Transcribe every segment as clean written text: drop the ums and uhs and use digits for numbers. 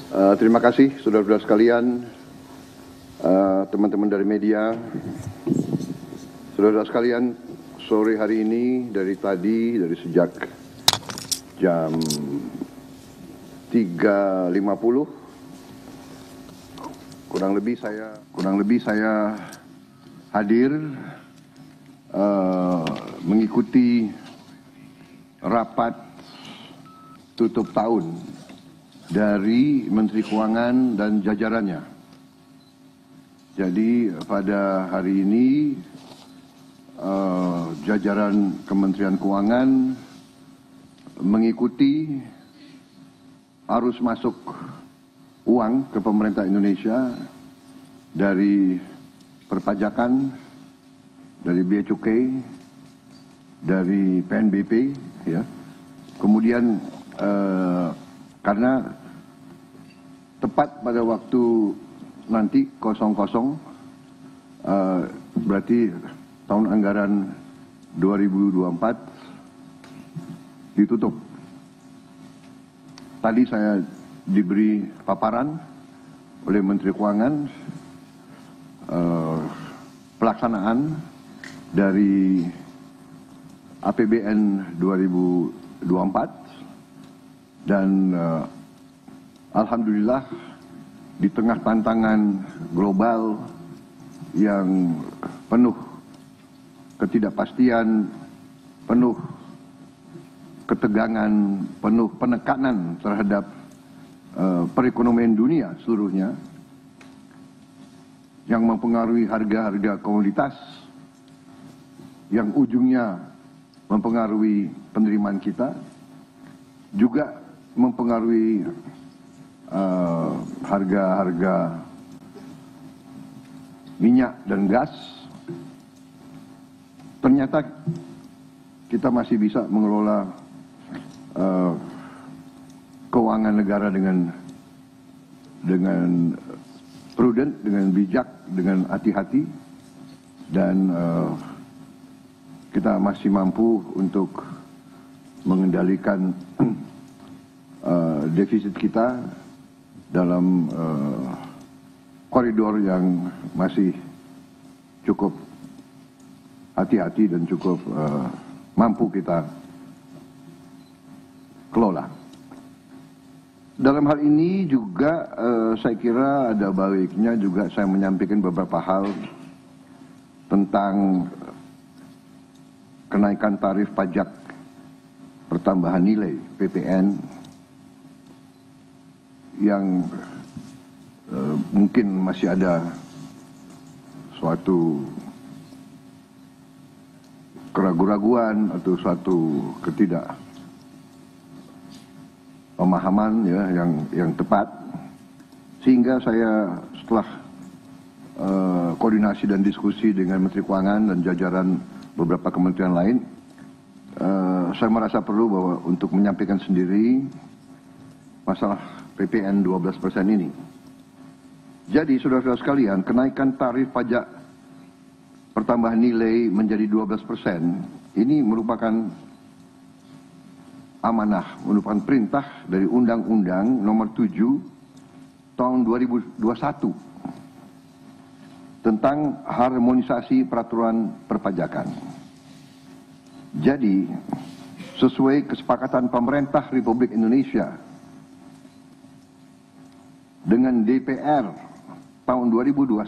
Terima kasih saudara-saudara sekalian, teman-teman dari media. Saudara-saudara sekalian, sore hari ini dari sejak jam 3.50 kurang lebih saya hadir mengikuti rapat tutup tahun dari Menteri Keuangan dan jajarannya. Jadi pada hari ini jajaran Kementerian Keuangan mengikuti arus masuk uang ke pemerintah Indonesia dari perpajakan, dari bea cukai, dari PNBP, ya. Kemudian karena tepat pada waktu nanti 00 berarti tahun anggaran 2024 ditutup. Tadi saya diberi paparan oleh Menteri Keuangan pelaksanaan dari APBN 2024 dan alhamdulillah di tengah tantangan global yang penuh ketidakpastian, penuh ketegangan, penuh penekanan terhadap perekonomian dunia seluruhnya yang mempengaruhi harga-harga komoditas, yang ujungnya mempengaruhi penerimaan kita, juga mempengaruhi harga-harga minyak dan gas. Ternyata kita masih bisa mengelola keuangan negara dengan prudent, dengan bijak, dengan hati-hati, dan kita masih mampu untuk mengendalikan defisit kita dalam koridor yang masih cukup hati-hati dan cukup mampu kita kelola. Dalam hal ini juga saya kira ada baiknya juga saya menyampaikan beberapa hal tentang kenaikan tarif pajak pertambahan nilai PPN yang mungkin masih ada suatu keraguan-raguan atau suatu ketidakpemahaman, ya, yang tepat, sehingga saya setelah koordinasi dan diskusi dengan Menteri Keuangan dan jajaran beberapa kementerian lain, saya merasa perlu bahwa untuk menyampaikan sendiri masalah PPN 12% ini. Jadi saudara-saudara sekalian, kenaikan tarif pajak pertambahan nilai menjadi 12% ini merupakan amanah, merupakan perintah dari Undang-Undang Nomor 7 Tahun 2021 tentang harmonisasi peraturan perpajakan. Jadi, sesuai kesepakatan pemerintah Republik Indonesia dengan DPR tahun 2021,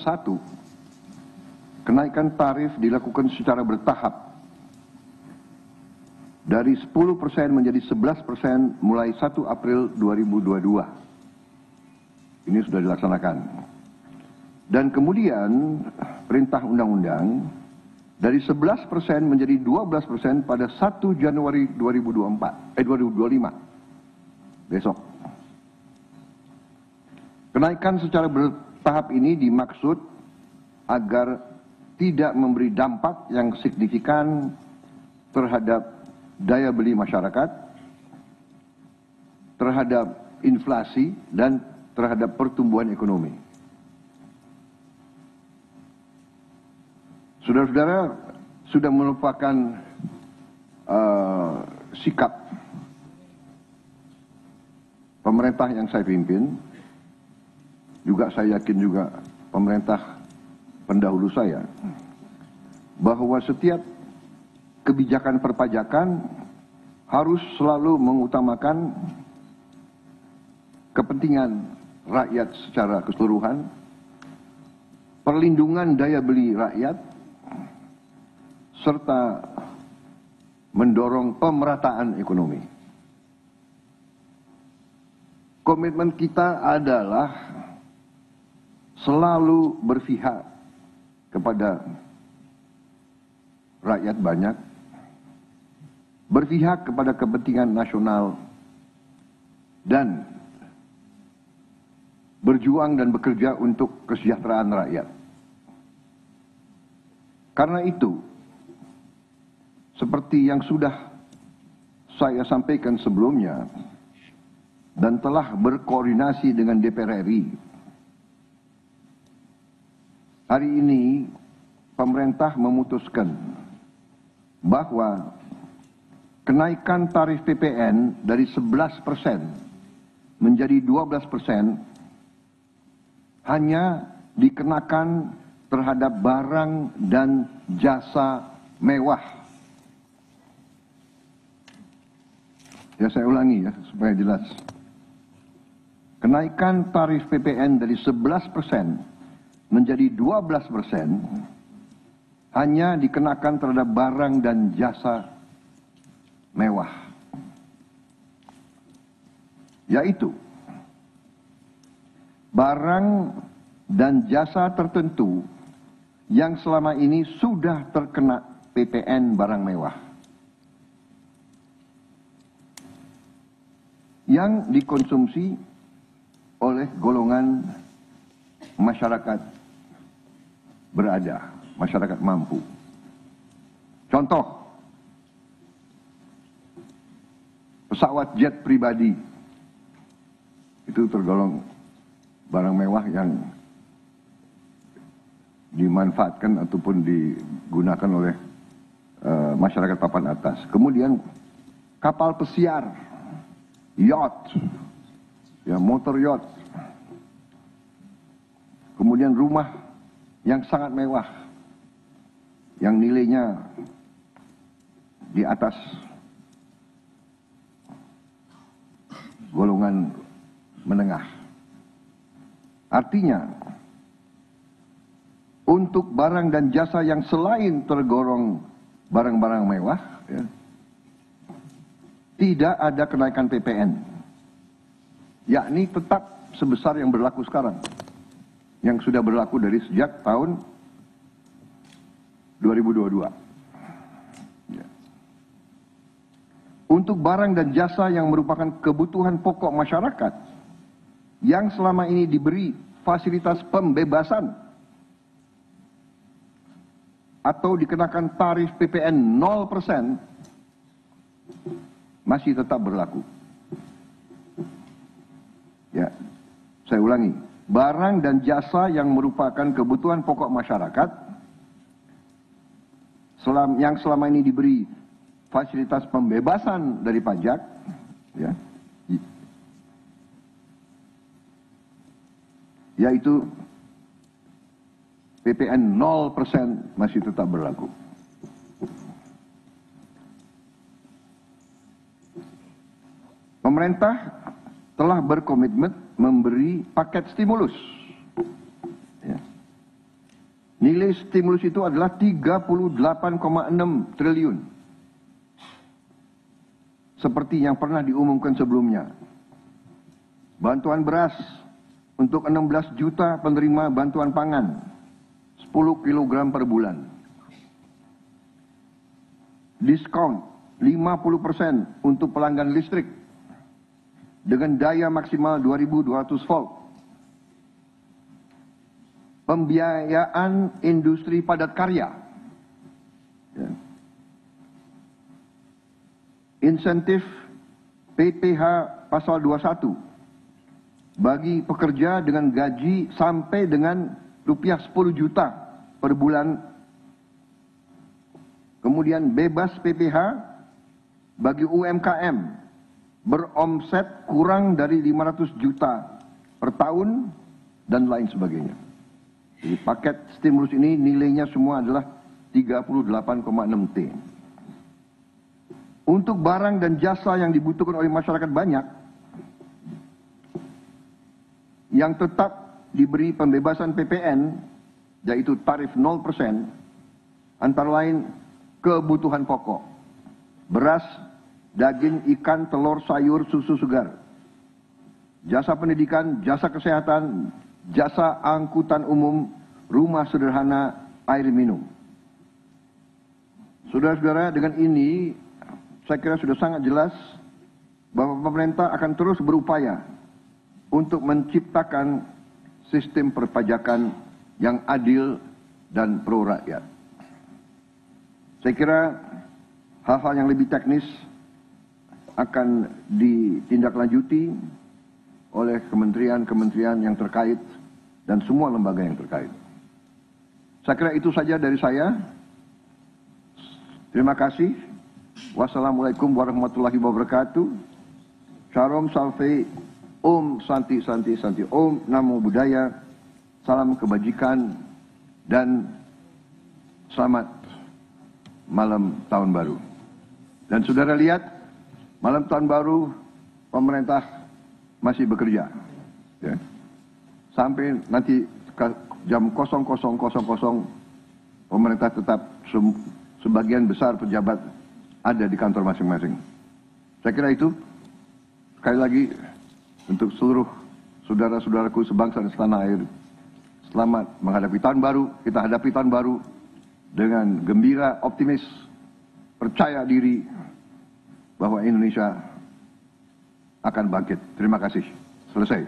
kenaikan tarif dilakukan secara bertahap dari 10% menjadi 11% mulai 1 April 2022. Ini sudah dilaksanakan. Dan kemudian perintah undang-undang dari 11% menjadi 12% pada 1 Januari 2025. Besok. Kenaikan secara bertahap ini dimaksud agar tidak memberi dampak yang signifikan terhadap daya beli masyarakat, terhadap inflasi, dan terhadap pertumbuhan ekonomi. Saudara-saudara sudah merupakan sikap pemerintah yang saya pimpin juga saya yakin juga pemerintah pendahulu saya, bahwa setiap kebijakan perpajakan harus selalu mengutamakan kepentingan rakyat secara keseluruhan, perlindungan daya beli rakyat, serta mendorong pemerataan ekonomi. Komitmen kita adalah selalu berpihak kepada rakyat banyak, berpihak kepada kepentingan nasional, dan berjuang dan bekerja untuk kesejahteraan rakyat. Karena itu, seperti yang sudah saya sampaikan sebelumnya dan telah berkoordinasi dengan DPR RI, hari ini pemerintah memutuskan bahwa kenaikan tarif PPN dari 11% menjadi 12% hanya dikenakan terhadap barang dan jasa mewah. Ya, saya ulangi ya supaya jelas. Kenaikan tarif PPN dari 11% menjadi 12% hanya dikenakan terhadap barang dan jasa mewah, yaitu barang dan jasa tertentu yang selama ini sudah terkena PPN barang mewah, yang dikonsumsi oleh golongan masyarakat berada, masyarakat mampu. Contoh, pesawat jet pribadi itu tergolong barang mewah yang dimanfaatkan ataupun digunakan oleh masyarakat papan atas. Kemudian kapal pesiar, yacht, ya, motor yacht. Kemudian rumah yang sangat mewah, yang nilainya di atas golongan menengah. Artinya, untuk barang dan jasa yang selain tergolong barang-barang mewah, ya, tidak ada kenaikan PPN, yakni tetap sebesar yang berlaku sekarang, yang sudah berlaku dari sejak tahun 2022. Ya. Untuk barang dan jasa yang merupakan kebutuhan pokok masyarakat, yang selama ini diberi fasilitas pembebasan atau dikenakan tarif PPN 0%, masih tetap berlaku. Ya, saya ulangi, barang dan jasa yang merupakan kebutuhan pokok masyarakat, yang selama ini diberi fasilitas pembebasan dari pajak, ya, yaitu PPN 0% masih tetap berlaku. Pemerintah telah berkomitmen memberi paket stimulus. Ya. Nilai stimulus itu adalah 38,6 triliun. Seperti yang pernah diumumkan sebelumnya. Bantuan beras untuk 16 juta penerima bantuan pangan, 10 kg per bulan. Diskon 50% untuk pelanggan listrik dengan daya maksimal 2200 volt. Pembiayaan industri padat karya. Ya. Insentif PPh pasal 21 bagi pekerja dengan gaji sampai dengan rupiah 10 juta per bulan. Kemudian bebas PPh bagi UMKM beromset kurang dari 500 juta per tahun dan lain sebagainya. Jadi paket stimulus ini nilainya semua adalah 38,6 T. Untuk barang dan jasa yang dibutuhkan oleh masyarakat banyak, yang tetap diberi pembebasan PPN, yaitu tarif 0%, antara lain kebutuhan pokok, beras, daging, ikan, telur, sayur, susu segar, jasa pendidikan, jasa kesehatan, jasa angkutan umum, rumah sederhana, air minum. Saudara-saudara, dengan ini saya kira sudah sangat jelas bahwa pemerintah akan terus berupaya untuk menciptakan sistem perpajakan yang adil dan pro rakyat. Saya kira hal-hal yang lebih teknis akan ditindaklanjuti oleh kementerian-kementerian yang terkait dan semua lembaga yang terkait. Saya kira itu saja dari saya. Terima kasih. Wassalamualaikum warahmatullahi wabarakatuh. Shalom Salve, Om Santi Santi Santi, Om Namo Buddhaya, salam kebajikan, dan selamat malam tahun baru. Dan saudara lihat, malam tahun baru pemerintah masih bekerja. Ya. Sampai nanti jam 00.00 pemerintah tetap sebagian besar pejabat ada di kantor masing-masing. Saya kira itu, sekali lagi, untuk seluruh saudara-saudaraku sebangsa dan setanah air, selamat menghadapi tahun baru. Kita hadapi tahun baru dengan gembira, optimis, percaya diri bahwa Indonesia akan bangkit. Terima kasih. Selesai.